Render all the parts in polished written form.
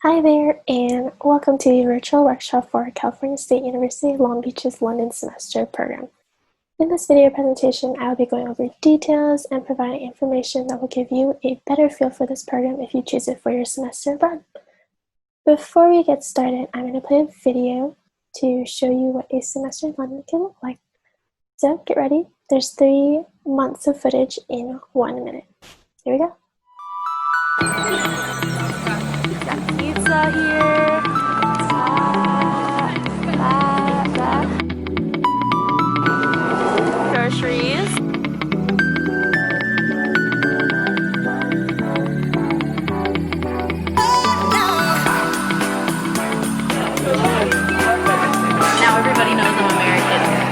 Hi there, and welcome to the virtual workshop for California State University Long Beach's London Semester program. In this video presentation, I will be going over details and providing information that will give you a better feel for this program if you choose it for your semester abroad. Before we get started, I'm going to play a video to show you what a semester in London can look like. So get ready. There's 3 months of footage in 1 minute. Here we go. Pizza here. Groceries. Now everybody knows I'm American.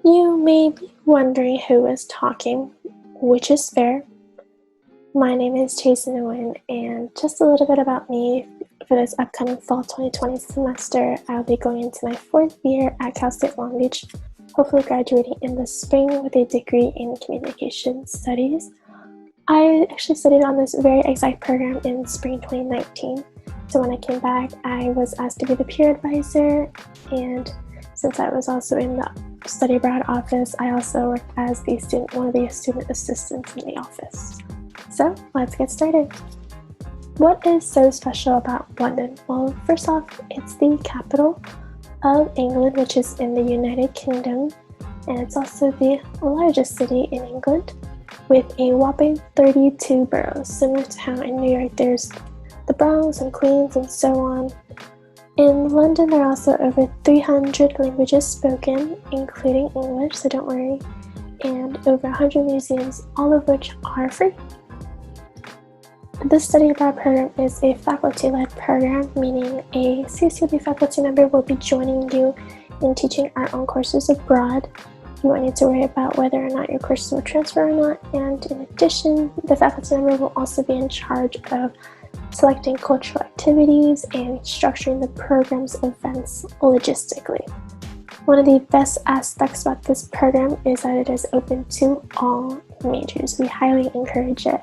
You may be wondering who is talking, which is fair. My name is Jason Nguyen, and just a little bit about me. For this upcoming fall 2020 semester, I'll be going into my 4th year at Cal State Long Beach, hopefully graduating in the spring with a degree in communication studies. I actually studied on this very exact program in spring 2019, so when I came back, I was asked to be the peer advisor, and since I was also in the study abroad office, I also worked as one of the student assistants in the office. So let's get started. What is so special about London? Well, first off, it's the capital of England, which is in the United Kingdom, and it's also the largest city in England with a whopping 32 boroughs, similar to how in New York there's the Bronx and Queens and so on. In London, there are also over 300 languages spoken, including English, so don't worry, and over 100 museums, all of which are free. This study abroad program is a faculty-led program, meaning a CSULB faculty member will be joining you in teaching our own courses abroad. You won't need to worry about whether or not your courses will transfer or not, and in addition, the faculty member will also be in charge of selecting cultural activities and structuring the program's events logistically. One of the best aspects about this program is that it is open to all majors. We highly encourage it.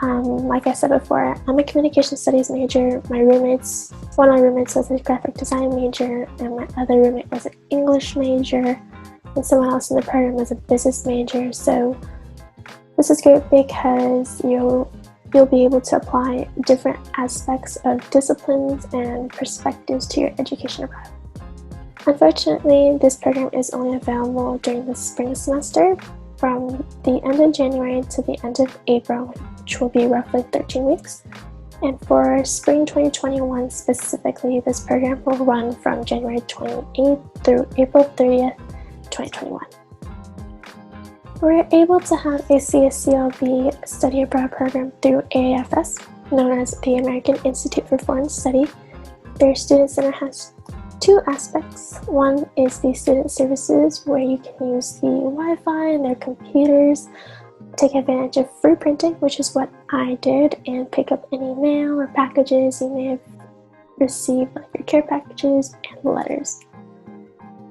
Like I said before, I'm a communication studies major. One of my roommates was a graphic design major, and my other roommate was an English major, and someone else in the program was a business major. So this is great because you'll be able to apply different aspects of disciplines and perspectives to your education abroad. Unfortunately, this program is only available during the spring semester from the end of January to the end of April, which will be roughly 13 weeks. And for spring 2021 specifically, this program will run from January 28th through April 30th, 2021. We're able to have a CSULB study abroad program through AAFS, known as the American Institute for Foreign Study. Their student center has 2 aspects. One is the student services, where you can use the Wi-Fi and their computers, take advantage of free printing, which is what I did, and pick up any mail or packages you may have received, like your care packages and letters.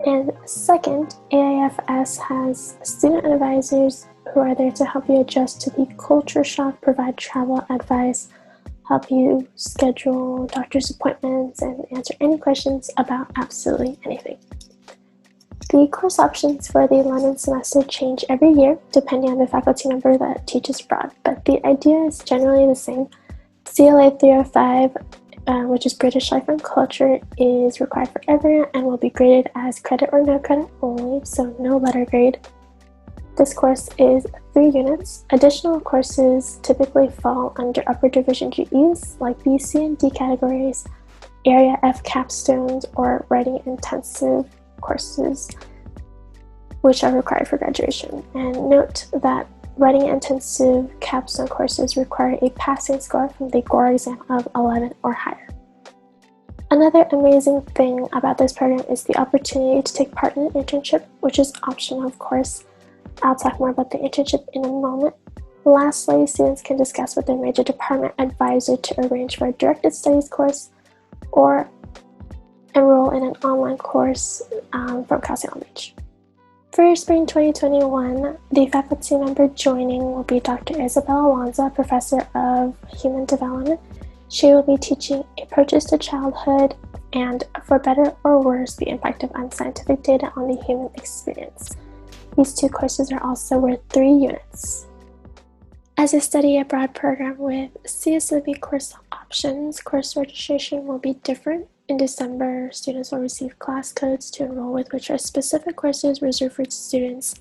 And second, AAFS has student advisors who are there to help you adjust to the culture shock, provide travel advice, help you schedule doctor's appointments, and answer any questions about absolutely anything. The course options for the London semester change every year depending on the faculty member that teaches abroad, but the idea is generally the same. CLA 305, which is British Life and Culture, is required for everyone and will be graded as credit or no credit only, so no letter grade. This course is 3 units. Additional courses typically fall under upper division GEs like B, C, and D categories, Area F capstones, or writing intensive courses. which are required for graduation. And note that writing intensive capstone courses require a passing score from the GORE exam of 11 or higher. Another amazing thing about this program is the opportunity to take part in an internship, which is optional, of course. I'll talk more about the internship in a moment. Lastly, students can discuss with their major department advisor to arrange for a directed studies course or enroll in an online course from Cal State Long Beach. For spring 2021, the faculty member joining will be Dr. Isabel Alonso, Professor of Human Development. She will be teaching Approaches to Childhood and, for better or worse, the impact of unscientific data on the human experience. These two courses are also worth 3 units. As a study abroad program with CSLB course options, course registration will be different. In December, students will receive class codes to enroll with, which are specific courses reserved for students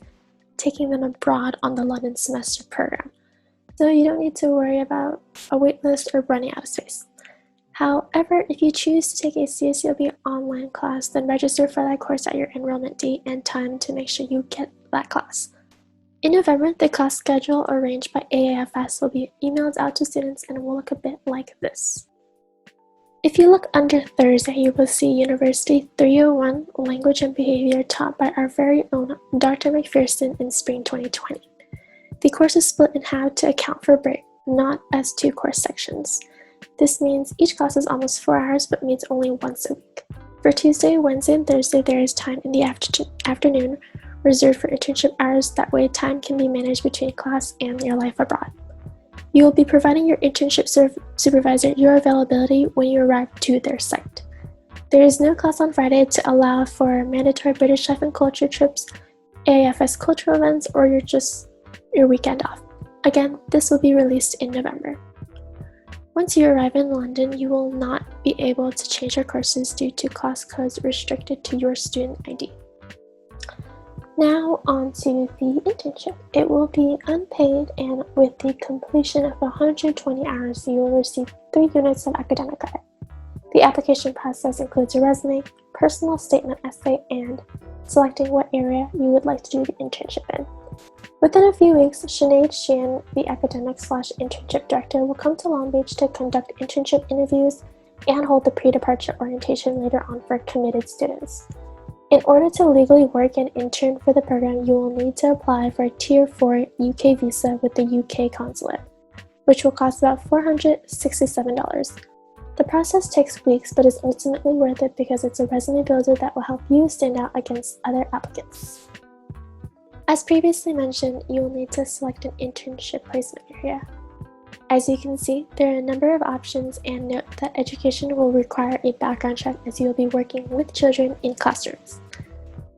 taking them abroad on the London semester program. So you don't need to worry about a waitlist or running out of space. However, if you choose to take a CSULB online class, then register for that course at your enrollment date and time to make sure you get that class. In November, the class schedule arranged by AAFS will be emailed out to students and will look a bit like this. If you look under Thursday, you will see University 301 Language and Behavior taught by our very own Dr. McPherson in spring 2020. The course is split in half to account for break, not as 2 course sections. This means each class is almost 4 hours but meets only once a week. For Tuesday, Wednesday, and Thursday, there is time in the afternoon reserved for internship hours. That way, time can be managed between class and your life abroad. You will be providing your internship supervisor your availability when you arrive to their site. There is no class on Friday to allow for mandatory British life and culture trips, AAFS cultural events, or your weekend off. Again, this will be released in November. Once you arrive in London, you will not be able to change your courses due to class codes restricted to your student ID. Now on to the internship. It will be unpaid, and with the completion of 120 hours, you will receive 3 units of academic credit. The application process includes a resume, personal statement essay, and selecting what area you would like to do the internship in. Within a few weeks, Sinead Sheehan, the academic/internship director, will come to Long Beach to conduct internship interviews and hold the pre-departure orientation later on for committed students. In order to legally work and intern for the program, you will need to apply for a Tier 4 UK visa with the UK consulate, which will cost about $467. The process takes weeks but is ultimately worth it because it's a resume builder that will help you stand out against other applicants. As previously mentioned, you will need to select an internship placement area. As you can see, there are a number of options, and note that education will require a background check as you will be working with children in classrooms.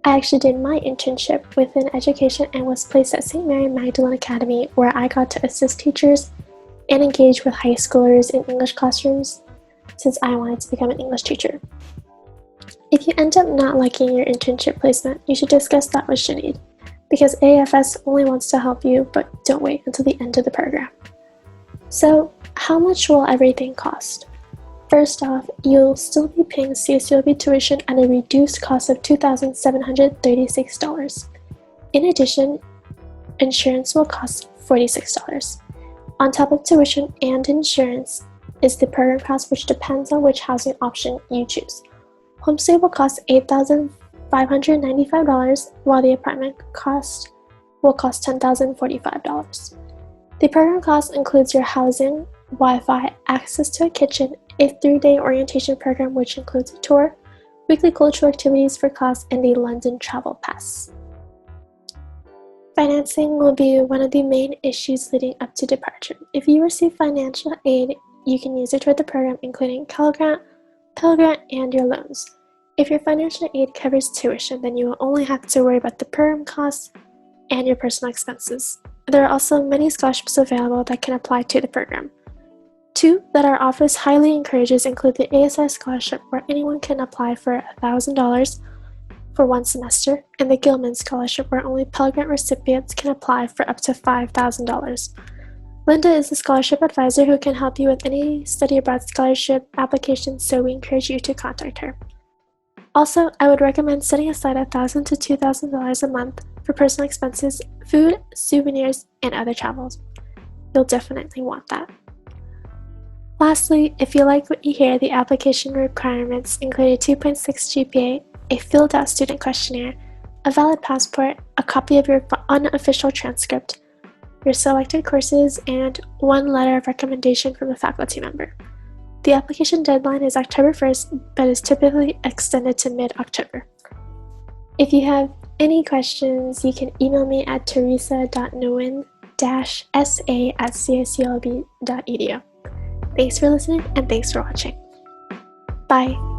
I actually did my internship within education and was placed at St. Mary Magdalene Academy, where I got to assist teachers and engage with high schoolers in English classrooms since I wanted to become an English teacher. If you end up not liking your internship placement, you should discuss that with Sinead, because AFS only wants to help you, but don't wait until the end of the program. So, how much will everything cost? First off, you'll still be paying CSULB tuition at a reduced cost of $2,736. In addition, insurance will cost $46. On top of tuition and insurance is the program cost, which depends on which housing option you choose. Homestay will cost $8,595, while the apartment cost will cost $10,045. The program cost includes your housing, Wi-Fi, access to a kitchen, a 3-day orientation program which includes a tour, weekly cultural activities for class, and a London travel pass. Financing will be one of the main issues leading up to departure. If you receive financial aid, you can use it toward the program, including Pell Grant, and your loans. If your financial aid covers tuition, then you will only have to worry about the program costs and your personal expenses. There are also many scholarships available that can apply to the program. 2 that our office highly encourages include the ASI scholarship, where anyone can apply for $1,000 for 1 semester, and the Gilman scholarship, where only Pell Grant recipients can apply for up to $5,000. Linda is a scholarship advisor who can help you with any study abroad scholarship applications, so we encourage you to contact her. Also, I would recommend setting aside $1,000 to $2,000 a month for personal expenses, food, souvenirs, and other travels. You'll definitely want that. Lastly, if you like what you hear, the application requirements include a 2.6 GPA, a filled-out student questionnaire, a valid passport, a copy of your unofficial transcript, your selected courses, and one letter of recommendation from a faculty member. The application deadline is October 1st, but is typically extended to mid-October. If you have any questions, you can email me at teresa.nguyen-sa@csulb.edu. Thanks for listening and thanks for watching. Bye.